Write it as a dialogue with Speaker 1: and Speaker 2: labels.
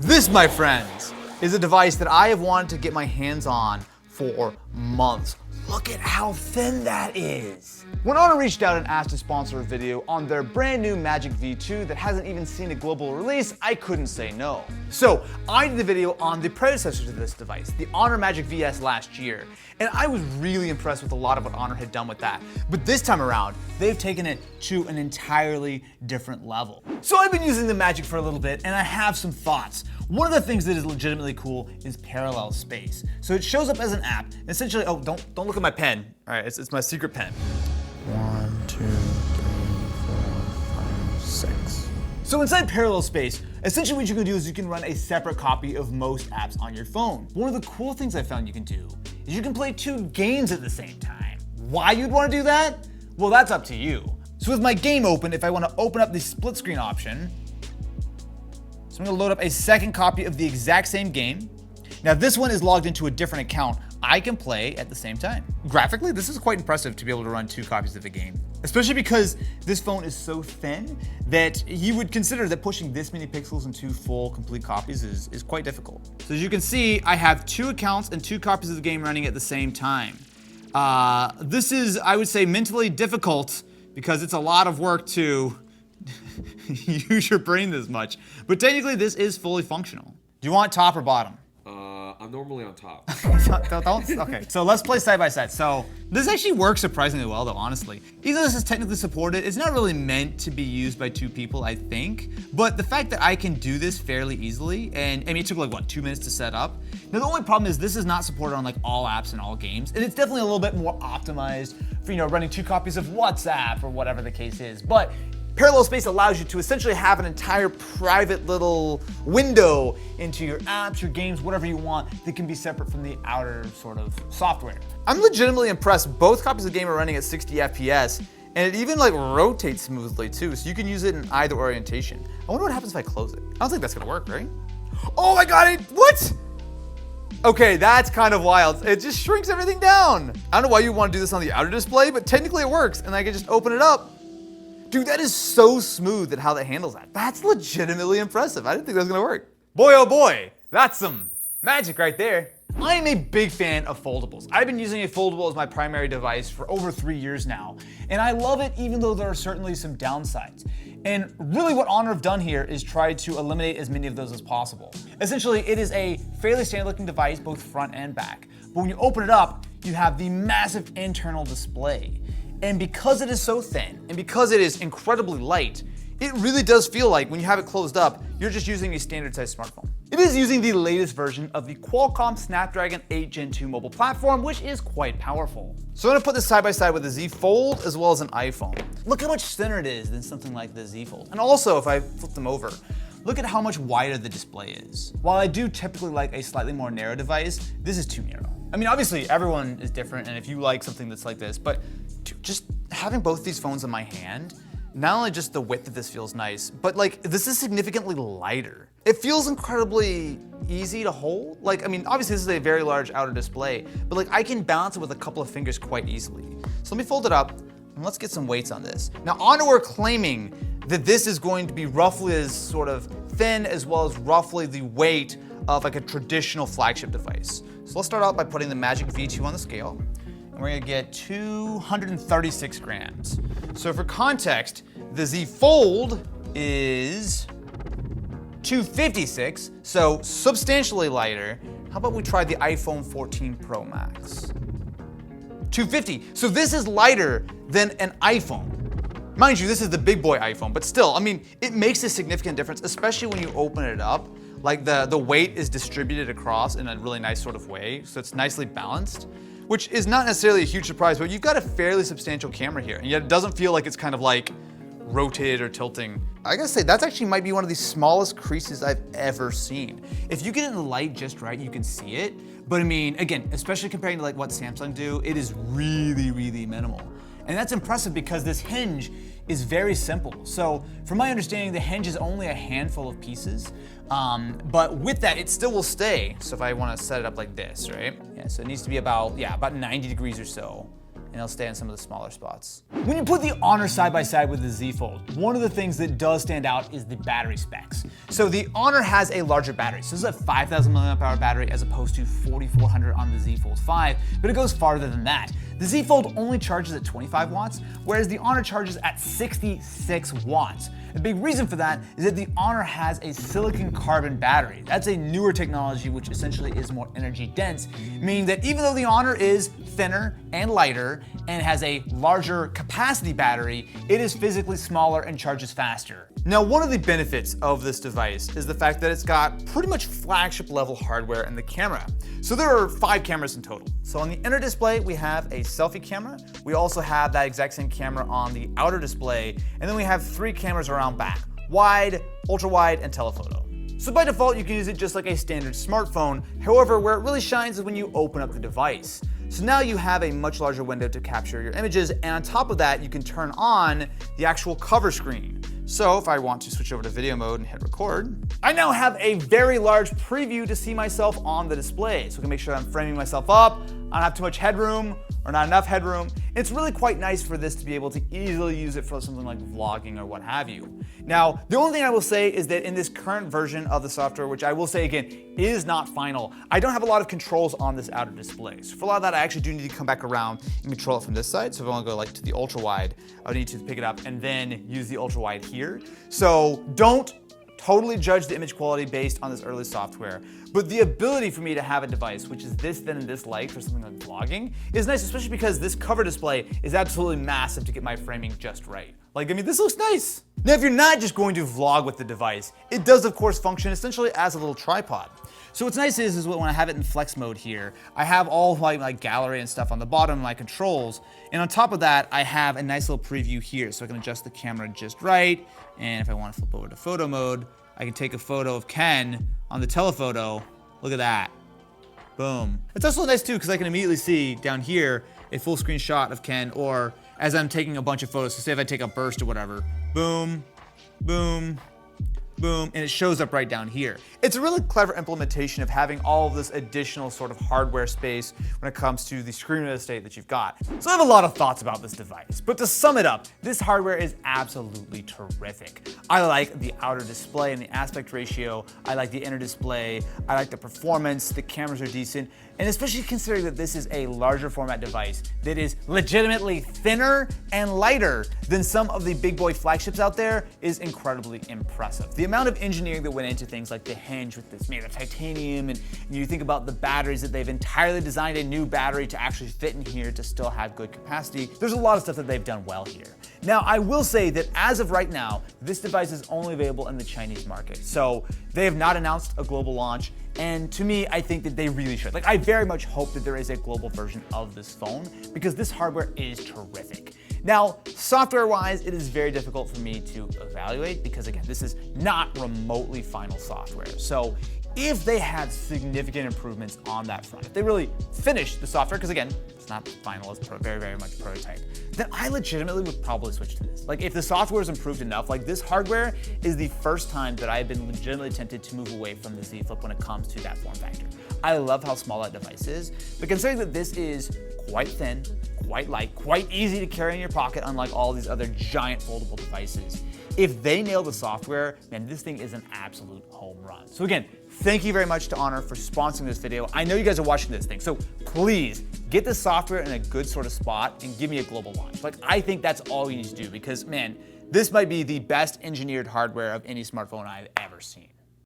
Speaker 1: This, my friends, is a device that I have wanted to get my hands on for months. Look at how thin that is. When Honor reached out and asked to sponsor a video on their brand new Magic V2 that hasn't even seen a global release, I couldn't say no. So I did a video on the predecessor to this device, the Honor Magic VS last year, and I was really impressed with a lot of what Honor had done with that. But this time around, they've taken it to an entirely different level. So I've been using the Magic for a little bit, and I have some thoughts. One of the things that is legitimately cool is Parallel Space. So it shows up as an app. Essentially, oh, don't look at my pen. All right, it's my secret pen.
Speaker 2: 1, 2, 3, 4, 5, 6.
Speaker 1: So inside Parallel Space, essentially what you can do is you can run a separate copy of most apps on your phone. One of the cool things I found you can do is you can play 2 games at the same time. Why you'd want to do that? Well, that's up to you. So with my game open, if I want to open up the split screen option, so I'm going to load up a second copy of the exact same game. Now this one is logged into a different account. I can play at the same time. Graphically, this is quite impressive to be able to run 2 copies of the game, especially because this phone is so thin that you would consider that pushing this many pixels in 2 full complete copies is quite difficult. So as you can see, I have 2 accounts and 2 copies of the game running at the same time. This is, I would say, mentally difficult because it's a lot of work to use your brain this much. But technically, this is fully functional. Do you want top or bottom?
Speaker 3: I'm normally on top.
Speaker 1: Okay, so let's play side by side. So this actually works surprisingly well though, honestly. Even though this is technically supported, it's not really meant to be used by 2 people, I think. But the fact that I can do this fairly easily, and I mean, it took like, what, 2 minutes to set up? Now the only problem is this is not supported on like all apps and all games, and it's definitely a little bit more optimized for, you know, running 2 copies of WhatsApp or whatever the case is. But Parallel Space allows you to essentially have an entire private little window into your apps, your games, whatever you want that can be separate from the outer sort of software. I'm legitimately impressed. Both copies of the game are running at 60 FPS, and it even like rotates smoothly too, so you can use it in either orientation. I wonder what happens if I close it. I don't think that's gonna work, right? Oh my god, what? Okay, that's kind of wild. It just shrinks everything down. I don't know why you want to do this on the outer display, but technically it works, and I can just open it up. Dude, that is so smooth at how that handles that. That's legitimately impressive. I didn't think that was gonna work. Boy, oh boy, that's some magic right there. I am a big fan of foldables. I've been using a foldable as my primary device for over 3 years now, and I love it even though there are certainly some downsides. And really what Honor have done here is try to eliminate as many of those as possible. Essentially, it is a fairly standard looking device, both front and back. But when you open it up, you have the massive internal display. And because it is so thin, and because it is incredibly light, it really does feel like when you have it closed up, you're just using a standard sized smartphone. It is using the latest version of the Qualcomm Snapdragon 8 Gen 2 mobile platform, which is quite powerful. So I'm gonna put this side by side with the Z Fold as well as an iPhone. Look how much thinner it is than something like the Z Fold. And also, if I flip them over, look at how much wider the display is. While I do typically like a slightly more narrow device, this is too narrow. I mean, obviously everyone is different, and if you like something that's like this, but just having both these phones in my hand, not only just the width of this feels nice, but like this is significantly lighter. It feels incredibly easy to hold. Like, I mean, obviously this is a very large outer display, but like I can balance it with a couple of fingers quite easily. So let me fold it up and let's get some weights on this. Now, Honor were claiming that this is going to be roughly as sort of thin as well as roughly the weight of like a traditional flagship device. So let's start out by putting the Magic V2 on the scale. We're gonna get 236 grams. So for context, the Z Fold is 256, so substantially lighter. How about we try the iPhone 14 Pro Max? 250, so this is lighter than an iPhone. Mind you, this is the big boy iPhone, but still, I mean, it makes a significant difference, especially when you open it up. Like the weight is distributed across in a really nice sort of way, so it's nicely balanced, which is not necessarily a huge surprise, but you've got a fairly substantial camera here, and yet it doesn't feel like it's kind of like rotated or tilting. I gotta say, that's actually might be one of the smallest creases I've ever seen. If you get it in the light just right, you can see it, but I mean, again, especially comparing to like what Samsung do, it is really, really minimal. And that's impressive because this hinge is very simple. So from my understanding, the hinge is only a handful of pieces, but with that, it still will stay. So if I wanna set it up like this, right? Yeah, so it needs to be about 90 degrees or so. And and it'll stay in some of the smaller spots. When you put the Honor side by side with the Z Fold, one of the things that does stand out is the battery specs. So the Honor has a larger battery. So this is a 5,000 milliamp hour battery as opposed to 4,400 on the Z Fold 5, but it goes farther than that. The Z Fold only charges at 25 watts, whereas the Honor charges at 66 watts. The big reason for that is that the Honor has a silicon carbon battery. That's a newer technology which essentially is more energy dense, meaning that even though the Honor is thinner and lighter and has a larger capacity battery, it is physically smaller and charges faster. Now, one of the benefits of this device is the fact that it's got pretty much flagship level hardware in the camera. So there are 5 cameras in total. So on the inner display, we have a selfie camera. We also have that exact same camera on the outer display. And then we have 3 cameras around back: wide, ultra wide, and telephoto. So by default, you can use it just like a standard smartphone. However, where it really shines is when you open up the device. So now you have a much larger window to capture your images, and on top of that, you can turn on the actual cover screen. So if I want to switch over to video mode and hit record, I now have a very large preview to see myself on the display. So I can make sure I'm framing myself up, I don't have too much headroom or not enough headroom. It's really quite nice for this to be able to easily use it for something like vlogging or what have you. Now, the only thing I will say is that in this current version of the software, which I will say again, is not final, I don't have a lot of controls on this outer display. So for a lot of that, I actually do need to come back around and control it from this side. So if I want to go like to the ultra wide, I would need to pick it up and then use the ultra wide here. So don't totally judge the image quality based on this early software, but the ability for me to have a device which is this thin and this light for something like vlogging is nice, especially because this cover display is absolutely massive to get my framing just right. Like, I mean, this looks nice. Now, if you're not just going to vlog with the device, it does of course function essentially as a little tripod. So what's nice is when I have it in flex mode here, I have all my gallery and stuff on the bottom, my controls, and on top of that, I have a nice little preview here, so I can adjust the camera just right, and if I want to flip over to photo mode, I can take a photo of Ken on the telephoto. Look at that. Boom. It's also nice too, because I can immediately see down here a full screen shot of Ken, or as I'm taking a bunch of photos, so say if I take a burst or whatever, boom, boom, boom, and it shows up right down here. It's a really clever implementation of having all of this additional sort of hardware space when it comes to the screen real estate that you've got. So I have a lot of thoughts about this device, but to sum it up, this hardware is absolutely terrific. I like the outer display and the aspect ratio. I like the inner display. I like the performance. The cameras are decent. And especially considering that this is a larger format device that is legitimately thinner and lighter than some of the big boy flagships out there is incredibly impressive. The amount of engineering that went into things like the hinge with this made of titanium, and you think about the batteries that they've entirely designed a new battery to actually fit in here to still have good capacity. There's a lot of stuff that they've done well here. Now, I will say that as of right now, this device is only available in the Chinese market. So they have not announced a global launch. And to me, I think that they really should. Like, I very much hope that there is a global version of this phone because this hardware is terrific. Now, software-wise, it is very difficult for me to evaluate because, again, this is not remotely final software. So if they had significant improvements on that front, if they really finished the software, because again, it's not final, it's very, very much prototype, then I legitimately would probably switch to this. Like, if the software is improved enough, like this hardware is the first time that I've been legitimately tempted to move away from the Z Flip when it comes to that form factor. I love how small that device is, but considering that this is quite thin, quite light, quite easy to carry in your pocket, unlike all these other giant foldable devices, if they nail the software, man, this thing is an absolute home run. So again, thank you very much to Honor for sponsoring this video. I know you guys are watching this thing, so please get the software in a good sort of spot and give me a global launch. Like, I think that's all you need to do because, man, this might be the best engineered hardware of any smartphone I've ever seen.